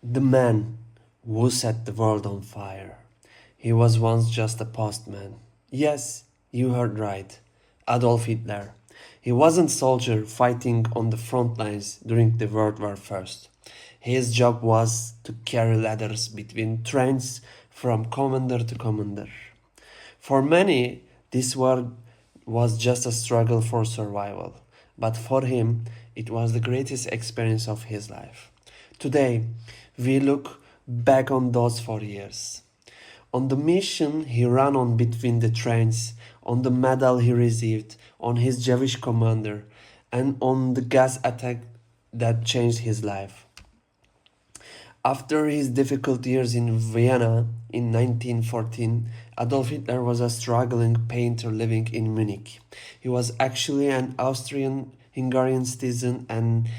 The man who set the world on fire. He was once just a postman. Yes, you heard right. Adolf Hitler. He wasn't a soldier fighting on the front lines during the World War I. His job was to carry ladders between trains from commander to commander. For many, this war was just a struggle for survival, but for him, it was the greatest experience of his life. Today, we look back on those 4 years. On the mission he ran on between the trains, on the medal he received, on his Jewish commander, and on the gas attack that changed his life. After his difficult years in Vienna in 1914, Adolf Hitler was a struggling painter living in Munich. He was actually an Austrian Hungarian citizen and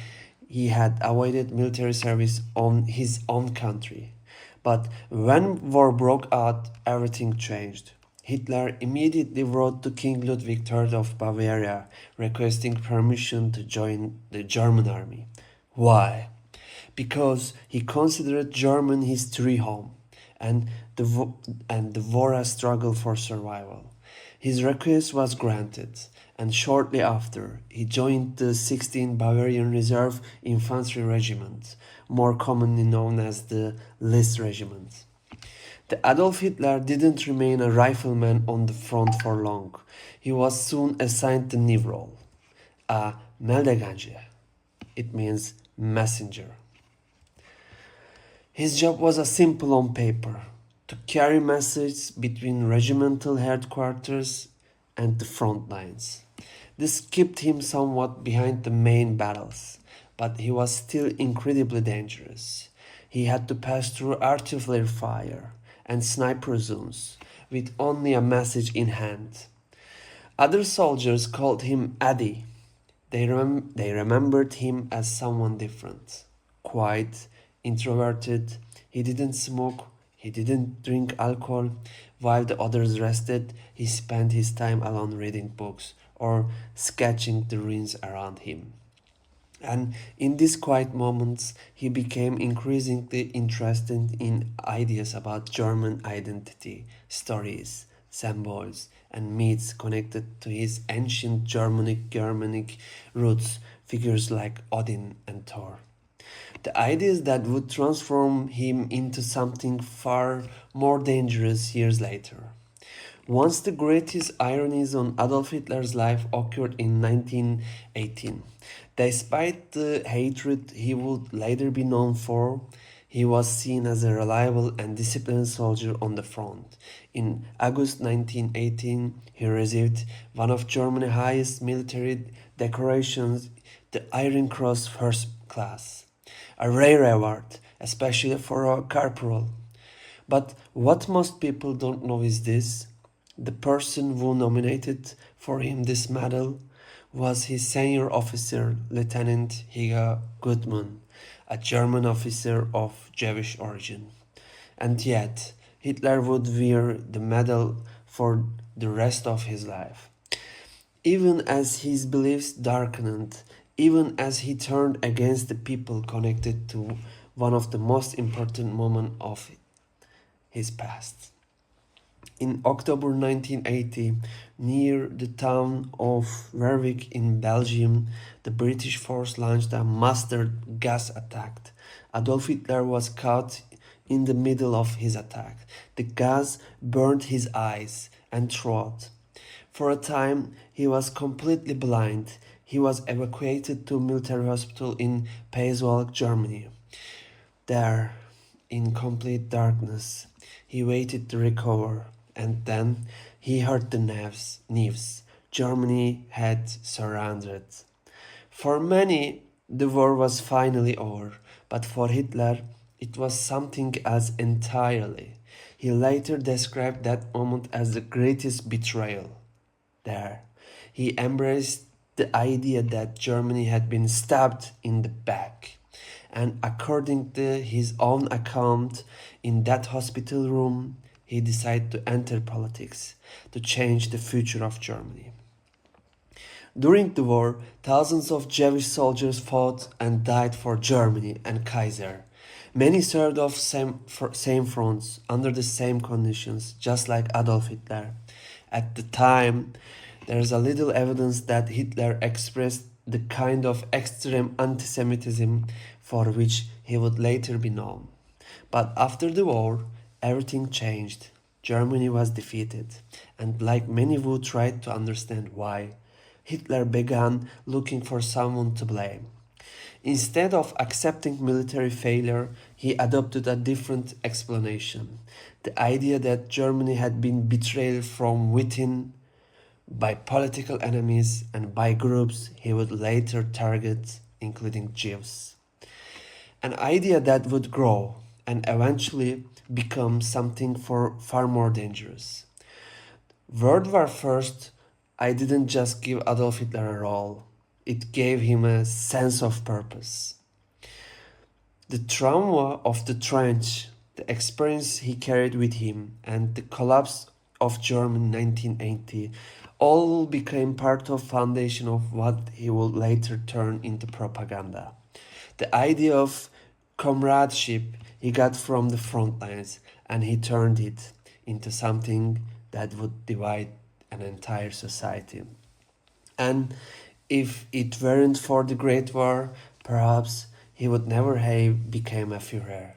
he had avoided military service on his own country. But when war broke out, everything changed. Hitler immediately wrote to King Ludwig III of Bavaria requesting permission to join the German army. Why? Because he considered German his true home and the war a struggle for survival. His request was granted, and shortly after, he joined the 16th Bavarian Reserve Infantry Regiment, more commonly known as the List Regiment. The Adolf Hitler didn't remain a rifleman on the front for long. He was soon assigned the new role, a Meldegänger. It means messenger. His job was a simple on paper, to carry messages between regimental headquarters and the front lines. This kept him somewhat behind the main battles, but he was still incredibly dangerous. He had to pass through artillery fire and sniper zones with only a message in hand. Other soldiers called him Addy. They remembered him as someone different, quiet, introverted. He didn't smoke, he didn't drink alcohol. While the others rested, he spent his time alone reading books or sketching the ruins around him. And in these quiet moments, he became increasingly interested in ideas about German identity, stories, symbols, and myths connected to his ancient Germanic roots, figures like Odin and Thor. The ideas that would transform him into something far more dangerous years later. Once the greatest ironies on Adolf Hitler's life occurred in 1918. Despite the hatred he would later be known for, he was seen as a reliable and disciplined soldier on the front. In August 1918, he received one of Germany's highest military decorations, the Iron Cross First Class, a rare award, especially for a corporal. But what most people don't know is this: the person who nominated for him this medal was his senior officer, Lieutenant Hugo Gutmann, a German officer of Jewish origin. And yet, Hitler would wear the medal for the rest of his life. Even as his beliefs darkened, even as he turned against the people connected to one of the most important moments of his past. In October 1980, near the town of Werwijk in Belgium, the British force launched a mustard gas attack. Adolf Hitler was caught in the middle of his attack. The gas burned his eyes and throat. For a time, he was completely blind. He was evacuated to a military hospital in Peiswalk, Germany. There, in complete darkness, he waited to recover. And then he heard the news. Germany had surrendered. For many, the war was finally over, but for Hitler, it was something else entirely. He later described that moment as the greatest betrayal. There, he embraced the idea that Germany had been stabbed in the back. And according to his own account, in that hospital room, he decided to enter politics, to change the future of Germany. During the war, thousands of Jewish soldiers fought and died for Germany and Kaiser. Many served off same fronts, under the same conditions, just like Adolf Hitler. At the time, there is a little evidence that Hitler expressed the kind of extreme anti-Semitism for which he would later be known. But after the war, everything changed. Germany was defeated, and like many who tried to understand why, Hitler began looking for someone to blame. Instead of accepting military failure, he adopted a different explanation. The idea that Germany had been betrayed from within by political enemies and by groups he would later target, including Jews. An idea that would grow and eventually become something far more dangerous. World War I didn't just give Adolf Hitler a role, it gave him a sense of purpose. The trauma of the trench, the experience he carried with him, and the collapse of Germany in 1980 all became part of foundation of what he would later turn into propaganda. The idea of comradeship he got from the front lines, and he turned it into something that would divide an entire society. And if it weren't for the Great War, perhaps he would never have become a Führer.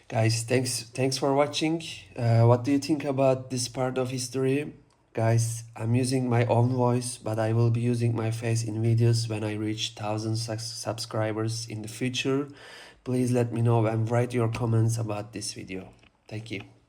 Guys, thanks for watching. What do you think about this part of history? Guys, I'm using my own voice, but I will be using my face in videos when I reach 1000 subscribers in the future. Please let me know and write your comments about this video. Thank you.